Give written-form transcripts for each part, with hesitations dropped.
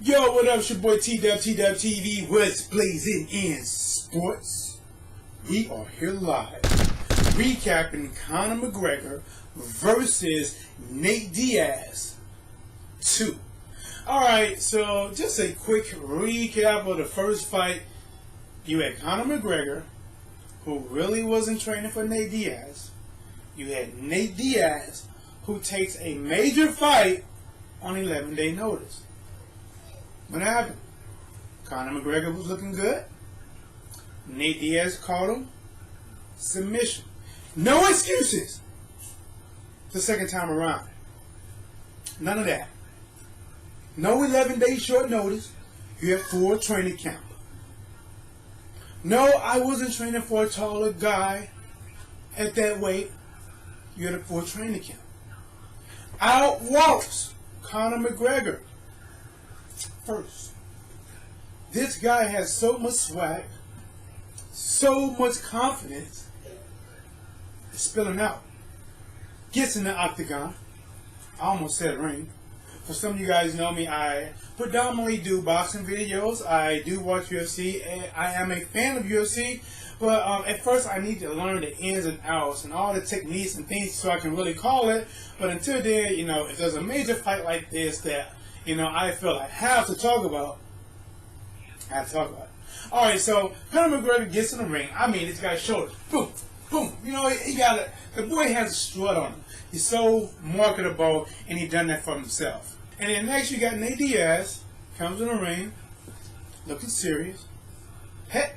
Yo, what up? It's your boy T-Dub TV. What's blazing in sports? We are here live, recapping Conor McGregor versus Nate Diaz 2. Alright, so just a quick recap of the first fight. You had Conor McGregor, who really wasn't training for Nate Diaz. You had Nate Diaz, who takes a major fight on 11-day notice. What happened? Conor McGregor was looking good. Nate Diaz caught him. Submission. No excuses. The second time around. None of that. No 11-day short notice. You have full training camp. No, I wasn't training for a taller guy at that weight. You had a full training camp. Outwalks Conor McGregor. First, this guy has so much swag, so much confidence, it's spilling out. Gets in the octagon. I almost said ring. For some of you guys know me, I predominantly do boxing videos. I do watch UFC, and I am a fan of UFC. But at first, I need to learn the ins and outs and all the techniques and things so I can really call it. But until then, if there's a major fight like this that I feel I have to talk about. I have to talk about it. Alright, so Conor McGregor gets in the ring. I mean, this guy's shoulders. Boom, boom. He got it. The boy has a strut on him. He's so marketable, and he done that for himself. And then next you got Nate Diaz. Comes in the ring. Looking serious. Heck,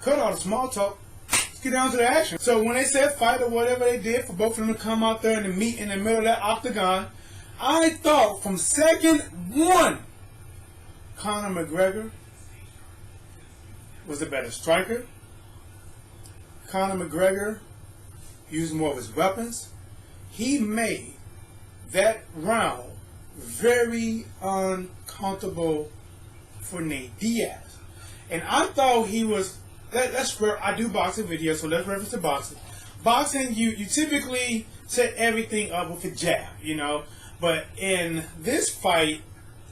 cut all the small talk. Let's get down to the action. So when they said fight or whatever they did for both of them to come out there and to meet in the middle of that octagon, I thought from second one, Conor McGregor was a better striker. Conor McGregor used more of his weapons. He made that round very uncomfortable for Nate Diaz. And I thought he was, that's where I do boxing videos, so let's reference to boxing. Boxing, you typically set everything up with a jab, But in this fight,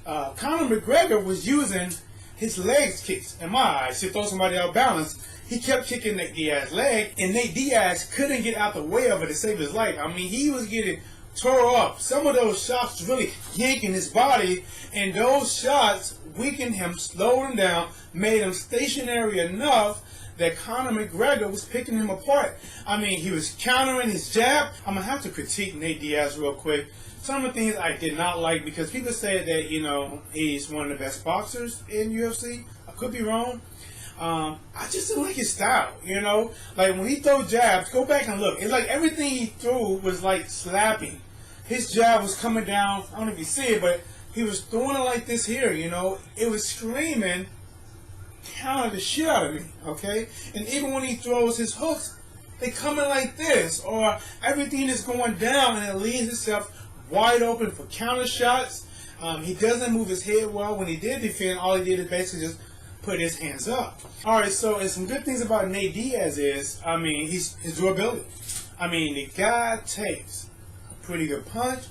Conor McGregor was using his legs kicks, in my eyes, to throw somebody out of balance. He kept kicking Nate Diaz's leg, and Nate Diaz couldn't get out the way of it to save his life. I mean, he was getting tore up. Some of those shots really yanking his body, and those shots weakened him, slowed him down, made him stationary enough that Conor McGregor was picking him apart. I mean, he was countering his jab. I'm going to have to critique Nate Diaz real quick. Some of the things I did not like, because people say that, he's one of the best boxers in UFC. I could be wrong. I just didn't like his style, Like, when he threw jabs, go back and look. It's like everything he threw was like slapping. His jab was coming down. I don't know if you see it, but he was throwing it like this here, It was screaming, counter the shit out of me, okay? And even when he throws his hooks, they come in like this, or everything is going down and it leaves itself wide open for counter shots. He doesn't move his head well. When he did defend, all he did is basically just put his hands up. Alright, so and some good things about Nate Diaz is, his durability. The guy takes a pretty good punch,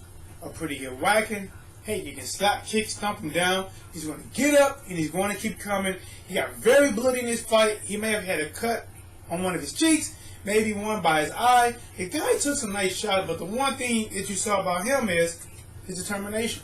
a pretty good whacking. Hey, you can slap, kick, stomp him down. He's going to get up, and he's going to keep coming. He got very bloody in this fight. He may have had a cut on one of his cheeks, maybe one by his eye. The guy took some nice shots, but the one thing that you saw about him is his determination.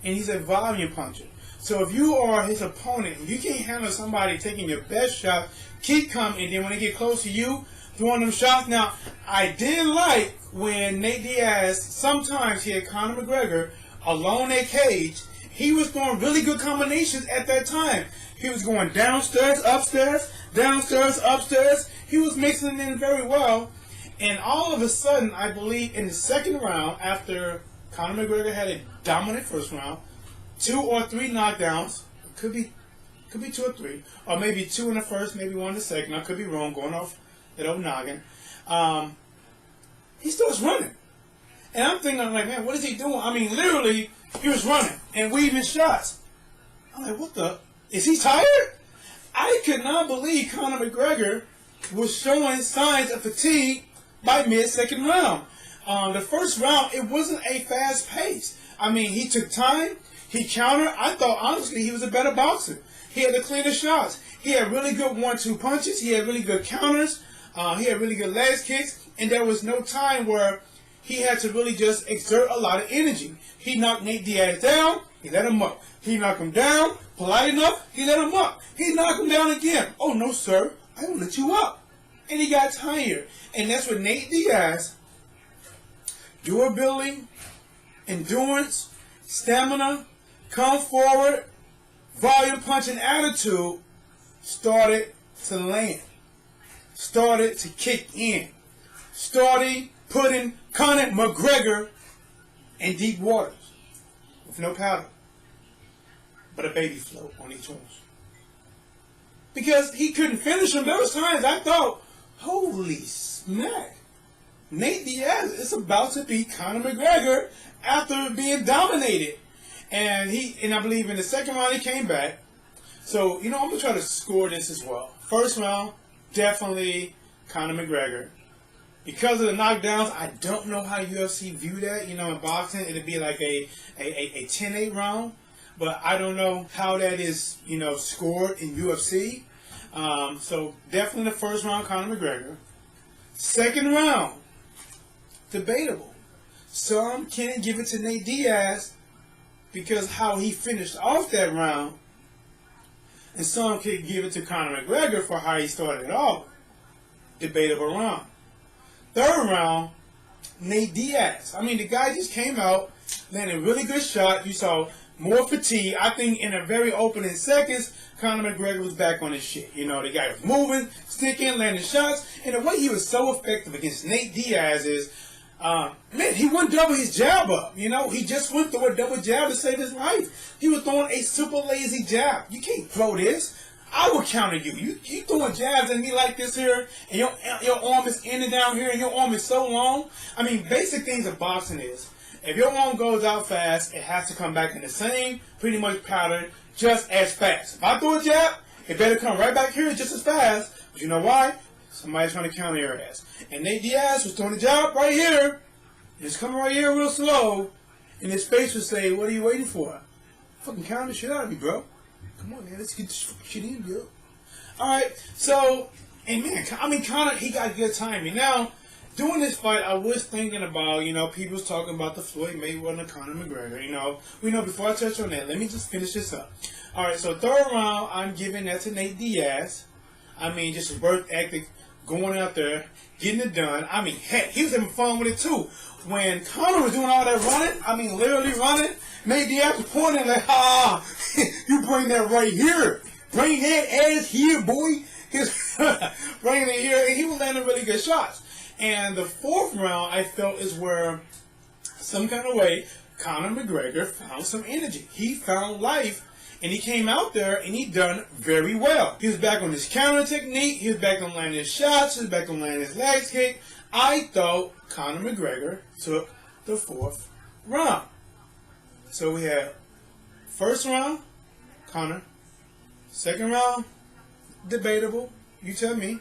And he's a volume puncher. So if you are his opponent, you can't handle somebody taking your best shot, keep coming, and then when they get close to you, throwing them shots. Now, I did like when Nate Diaz, sometimes he had Conor McGregor alone at cage. He was throwing really good combinations at that time. He was going downstairs, upstairs, downstairs, upstairs. He was mixing it in very well. And all of a sudden, I believe in the second round, after Conor McGregor had a dominant first round, 2 or 3 knockdowns, could be 2 or 3, or maybe 2 in the first, maybe 1 in the second. I could be wrong, going off that old noggin. He starts running. And I'm thinking, man, what is he doing? Literally, he was running and weaving shots. I'm like, what the? Is he tired? I could not believe Conor McGregor was showing signs of fatigue by mid-second round. The first round, it wasn't a fast pace. He took time. He countered. I thought, honestly, he was a better boxer. He had the cleaner shots. He had really good 1-2 punches. He had really good counters. He had really good leg kicks. And there was no time where he had to really just exert a lot of energy. He knocked Nate Diaz down. He let him up. He knocked him down. Polite enough. He let him up. He knocked him down again. Oh, no, sir. I will let you up. And he got tired. And that's what Nate Diaz, durability, endurance, stamina, come forward, volume, punch, and attitude started to land. Started to kick in. Started putting Conor McGregor in deep waters with no paddle, but a baby float on each horse. Because he couldn't finish him. There was times I thought, holy smack, Nate Diaz is about to beat Conor McGregor after being dominated. And I believe in the second round he came back. So, I'm going to try to score this as well. First round, definitely Conor McGregor. Because of the knockdowns, I don't know how UFC view that. In boxing, it'd be like a 10-8 round. But I don't know how that is, scored in UFC. So definitely the first round, Conor McGregor. Second round, debatable. Some can't give it to Nate Diaz because how he finished off that round. And some can give it to Conor McGregor for how he started off. Debatable round. Third round, Nate Diaz. The guy just came out, landed a really good shot. You saw more fatigue. I think in a very opening seconds, Conor McGregor was back on his shit. The guy was moving, sticking, landing shots. And the way he was so effective against Nate Diaz is, he wouldn't double his jab up. He just went through a double jab to save his life. He was throwing a super lazy jab. You can't throw this. I will counter you. You throwing jabs at me like this here, and your arm is in and down here, and your arm is so long. Basic things of boxing is, if your arm goes out fast, it has to come back in the same pretty much pattern, just as fast. If I throw a jab, it better come right back here just as fast. But you know why? Somebody's trying to counter your ass. And Nate Diaz was throwing a jab right here. It's coming right here real slow. And his face would say, what are you waiting for? Fucking counter the shit out of me, bro. Come on, man. Let's get this fucking shit in, yo. Alright, so, and man, Conor, he got good timing. Now, doing this fight, I was thinking about, people was talking about the Floyd Mayweather and Conor McGregor. We know before I touch on that, let me just finish this up. Alright, so third round, I'm giving that to Nate Diaz. Just a work ethic, going out there, getting it done. Heck, he was having fun with it too. When Conor was doing all that running, literally running, Nate Diaz was pointing like, you bring that right here. Bring that ass here, boy. Bringing it here, and he was landing really good shots. And the fourth round, I felt, is where, some kind of way, Conor McGregor found some energy. He found life, and he came out there, and he done very well. He was back on his counter technique. He was back on landing his shots. He was back on landing his leg kick. I thought Conor McGregor took the fourth round. So we had first round, Conor. Second round, debatable. You tell me.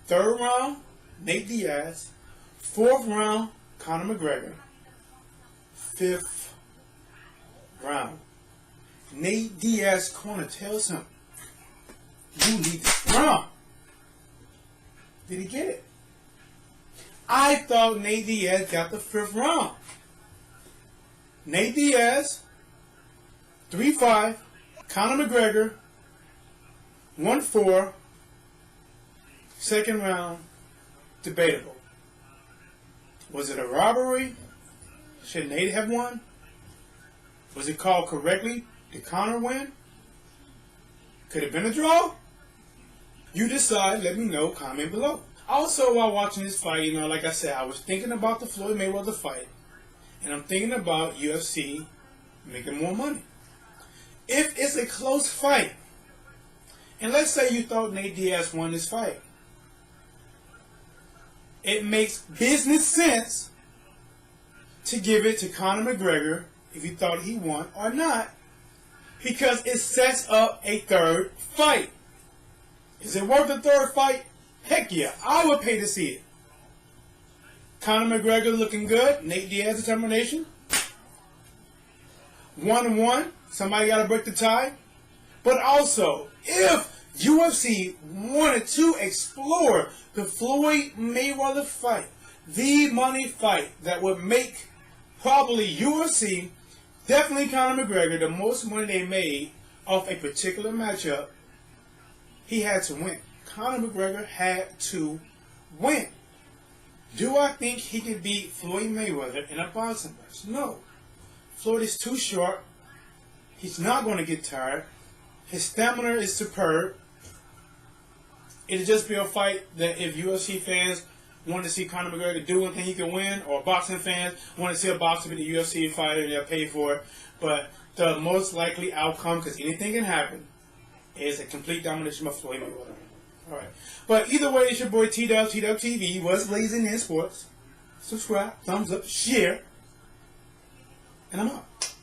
Third round, Nate Diaz. Fourth round, Conor McGregor. Fifth round, Nate Diaz corner tells him, you need this round. Did he get it? I thought Nate Diaz got the fifth round. Nate Diaz, 3-5. Conor McGregor, 1-4. Second round, debatable. Was it a robbery? Should Nate have won? Was it called correctly? Did Conor win? Could it have been a draw? You decide. Let me know. Comment below. Also, while watching this fight, like I said, I was thinking about the Floyd Mayweather fight. And I'm thinking about UFC making more money. If it's a close fight, and let's say you thought Nate Diaz won this fight, it makes business sense to give it to Conor McGregor if you thought he won or not, because it sets up a third fight. Is it worth a third fight? Heck yeah, I would pay to see it. Conor McGregor looking good. Nate Diaz determination. 1-1. Somebody got to break the tie. But also, if UFC wanted to explore the Floyd Mayweather fight, the money fight that would make probably UFC, definitely Conor McGregor, the most money they made off a particular matchup, he had to win. Conor McGregor had to win. Do I think he can beat Floyd Mayweather in a boxing match? No. Floyd is too short. He's not going to get tired. His stamina is superb. It'll just be a fight that if UFC fans want to see Conor McGregor do and think he can win, or boxing fans want to see a boxer beat a UFC fighter and they'll pay for it. But the most likely outcome, because anything can happen, is a complete domination of Floyd Mayweather. Alright. But either way, it's your boy T-Dub, T-Dub TV. What's Blazing in Sports? Subscribe, thumbs up, share. And I'm out.